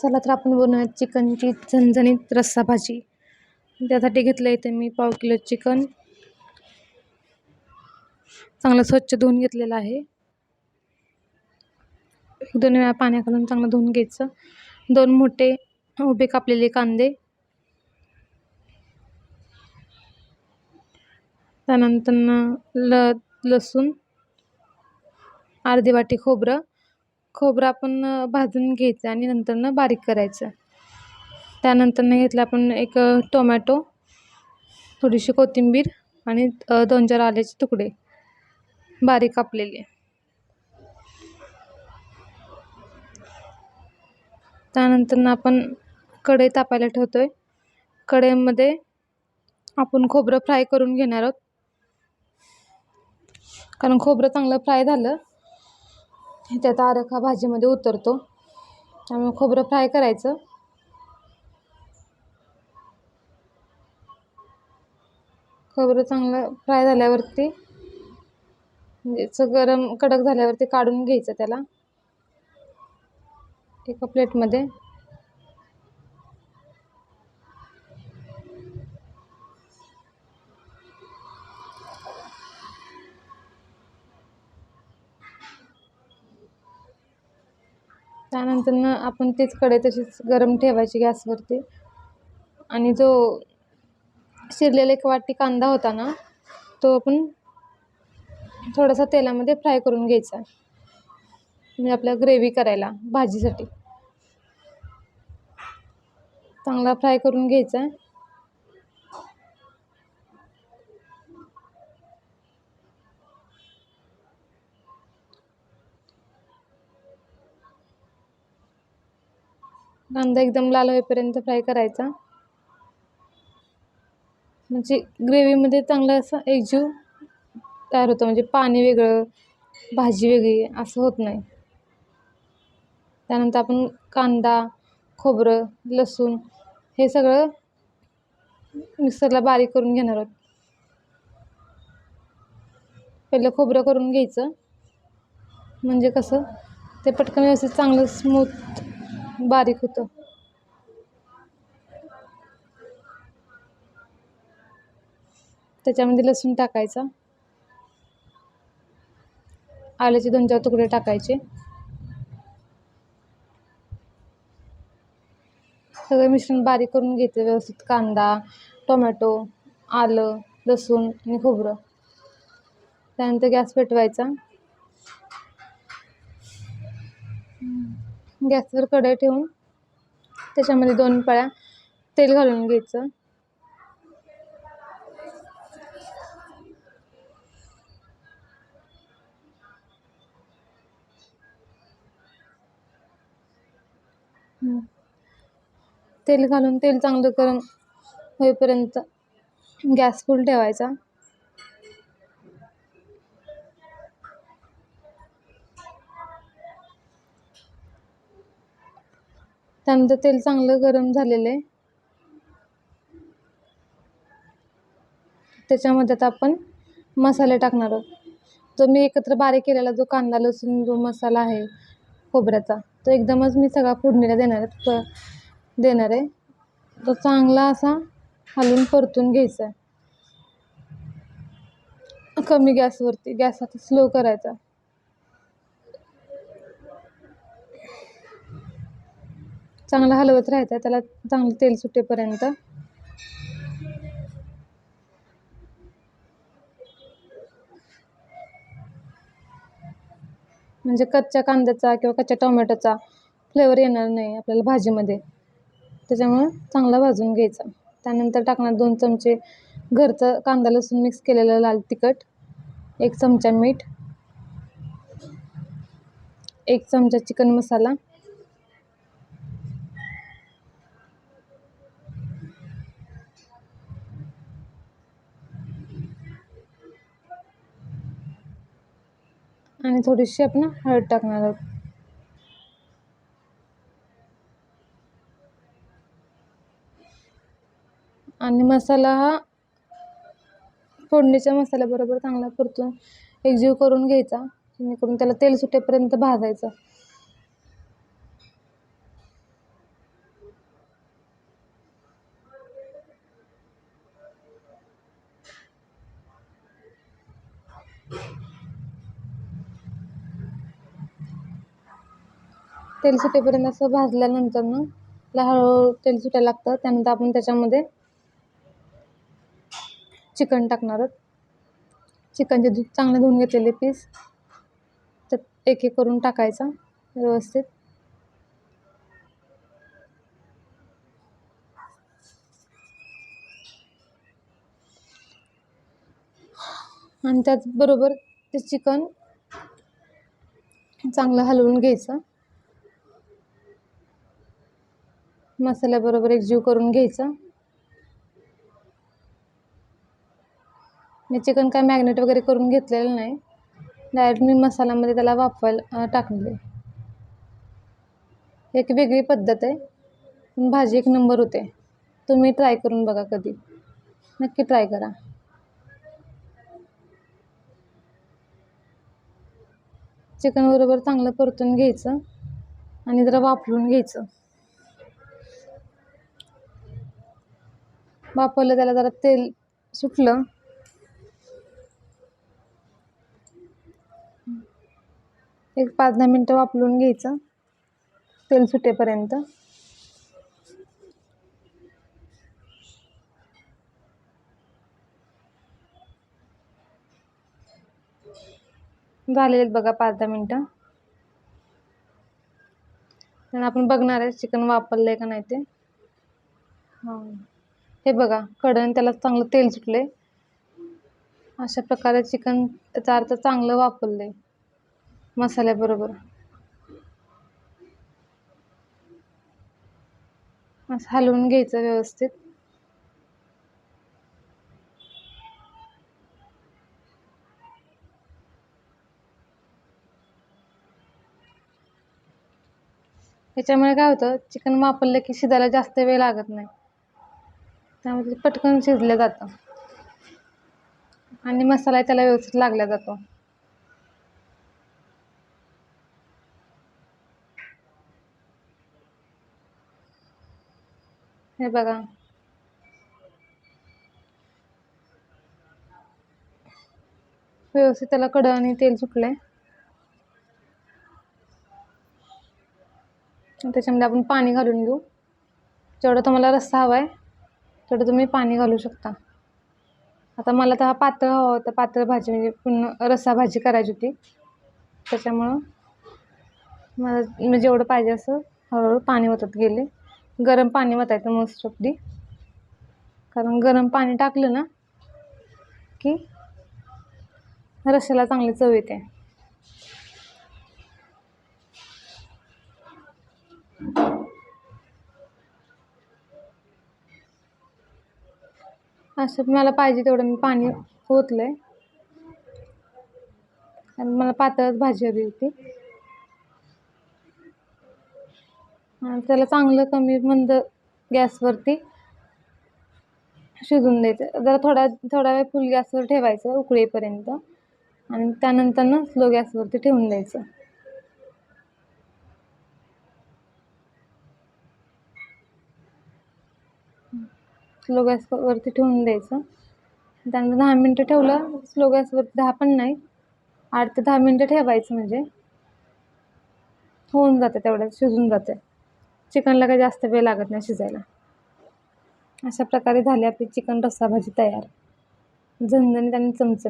चला तर आपण बनवूया चिकनची झणझणीत रस्सा भाजी. त्यासाठी घेतलं इथे मी पाव किलो चिकन. चांगलं स्वच्छ धुवून घेतलेलं आहे. 2 वेळा पाणी घालून चांगलं धुवून घ्यायचं. 2 मोठे उभे कापलेले कांदे, त्यानंतर लसूण, अर्धी वाटी खोबरं आपण भाजून घ्यायचं आणि नंतर बारीक करायचं. त्यानंतर घेतलं आपण एक टोमॅटो, थोडीशी कोथिंबीर आणि 2-4 आल्याचे तुकडे बारीक कापलेले. त्यानंतर आपण कढई तापायला ठेवतोय. कढईमध्ये आपण खोबरं फ्राय करून घेणार आहोत, कारण खोबरं चांगलं फ्राय झालं त्यात आरखा भाजीमध्ये उतरतो. त्यामुळे खोबरं फ्राय करायचं. खोबरं चांगलं फ्राय झाल्यावरती म्हणजे गरम कडक झाल्यावरती काढून घ्यायचं त्याला एका प्लेटमध्ये. त्यानंतर आपण तीच कढई तशीच गरम ठेवायची गॅसवरती आणि जो शिरलेला 1 वाटी कांदा होता ना, तो आपण थोडासा तेलामध्ये फ्राय करून घ्यायचा, म्हणजे आपल्या ग्रेव्ही करायला भाजीसाठी चांगला फ्राय करून घ्यायचा. कांदा एकदम लाल होईपर्यंत फ्राय करायचा, म्हणजे ग्रेव्हीमध्ये चांगला असा एकजीव तयार होतं, म्हणजे पाणी वेगळं भाजी वेगळी असं होत नाही. त्यानंतर आपण कांदा, खोबरं, लसूण हे सगळं मिक्सरला बारीक करून घेणार आहोत. पहिलं खोबरं करून घ्यायचं, म्हणजे कसं ते पटकन व्यवस्थित चांगलं स्मूथ बारीक होतं. त्याच्यामध्ये लसूण टाकायचा, आल्याचे 2-4 तुकडे टाकायचे. सगळं मिश्रण बारीक करून घ्यायचं व्यवस्थित. कांदा, टोमॅटो, आलं, लसूण आणि खोबरं. त्यानंतर गॅस पेटवायचा. गॅसवर कढई ठेवून त्याच्यामध्ये 2 पळ्या तेल घालून घ्यायचं. तेल घालून तेल चांगलं गरम होईपर्यंत गॅस फुल ठेवायचा. त्यानंतर तेल चांगलं गरम झालेलं आहे. त्याच्यामध्ये आता आपण मसाले टाकणार आहोत. जो मी एकत्र बारीक केलेला जो कांदा, लसूण, जो मसाला आहे खोबऱ्याचा, तो एकदमच मी सगळा फोडणीला देणार आहे. तो चांगला असा हलवून परतून घ्यायचा आहे. कमी गॅसवरती, गॅस आता स्लो करायचा. चांगला हलवत राहायचा त्याला चांगलं तेल सुटेपर्यंत. म्हणजे कच्च्या कांद्याचा किंवा कच्च्या टोमॅटोचा फ्लेवर येणार नाही आपल्याला भाजीमध्ये. त्याच्यामुळं चांगला भाजून घ्यायचा. त्यानंतर टाकणार 2 चमचे घरचं कांदा लसूण मिक्स केलेलं लाल तिखट, 1 चमचा मीठ, 1 चमचा चिकन मसाला, आणि थोडीशी आपण हळद टाकणार आहोत. आणि मसाला हा फोडणीच्या मसाल्याबरोबर चांगला परतून एकजीव करून घ्यायचा, जेणेकरून त्याला तेल सुटेपर्यंत भाजायचं. तेल सुटेपर्यंत असं भाजल्यानंतर ना त्याला हळूहळू तेल सुटायला लागतं. त्यानंतर आपण त्याच्यामध्ये चिकन टाकणार आहोत. चिकनचे चांगले धुवून घेतलेले पीस त्यात एक एक करून टाकायचा व्यवस्थित. आणि त्याचबरोबर ते चिकन चांगलं हलवून घ्यायचं. मसाल्याबरोबर एकजीव करून घ्यायचं. मी चिकन काय मॅग्नेट वगैरे करून घेतलेलं नाही, डायरेक्ट मी मसाल्यामध्ये त्याला वाफवायला टाकले. एक वेगळी पद्धत आहे, पण भाजी एक नंबर होते. तुम्ही ट्राय करून बघा कधी, नक्की ट्राय करा. चिकन बरोबर चांगलं परतून घ्यायचं आणि जरा वाफलून घ्यायचं. वाफवलं त्याला जरा तेल सुटलं एक 5-10 मिनटं वाफलून घ्यायचं तेल सुटेपर्यंत. झालेले बघा 5-10 मिनटं. आणि आपण बघणार आहे चिकन वाफवलंय का नाही ते. हे बघा कढण त्याला चांगलं तेल सुटले. अशा प्रकारे चिकन त्याचा अर्थ चांगलं वाफवलंय मसाल्याबरोबर. असं हलवून घ्यायचं व्यवस्थित. याच्यामुळे काय होतं, चिकन वाफवलं की शिजायला जास्त वेळ लागत नाही, त्यामुळे पटकन शिजलं जातं आणि मसाला त्याला व्यवस्थित लागला जातो. हे बघा व्यवस्थित त्याला कढण आणि तेल सुटलंय. त्याच्यामध्ये आपण पाणी घालून घेऊ. जेवढं तुम्हाला रस्सा हवा आहे तेवढं तुम्ही पाणी घालू शकता. आता मला तर हा पातळ हवा होता, पातळ भाजी म्हणजे पूर्ण रस्सा भाजी करायची होती, त्याच्यामुळं मला मी जेवढं पाहिजे असं हळूहळू पाणी ओतत गेले. गरम पाणी ओतायचं मोस्ट ऑफ दी, कारण गरम पाणी टाकलं ना की रश्श्याला चांगली चव येते. असं मला पाहिजे तेवढं मी पाणी ओतलंय, कारण मला पातळच भाजी हवी होती. त्याला चांगलं कमी मंद गॅसवरती शिजून द्यायचं. जरा थोडा वेळ फुल गॅसवर ठेवायचं उकळीपर्यंत, आणि त्यानंतर ना स्लो गॅसवरती ठेवून द्यायचं. स्लो गॅसवरती ठेवून द्यायचं. त्यानंतर 10 मिनटं ठेवलं स्लो गॅसवरती, 10 पण नाही 8 ते 10 मिनटं ठेवायचं, म्हणजे होऊन जातं तेवढ्यात, शिजून जाते. चिकनला काही जास्त वेळ लागत नाही शिजायला. अशा प्रकारे झाली आपली चिकन रस्सा भाजी तयार, झणझणीत आणि चमचमीत.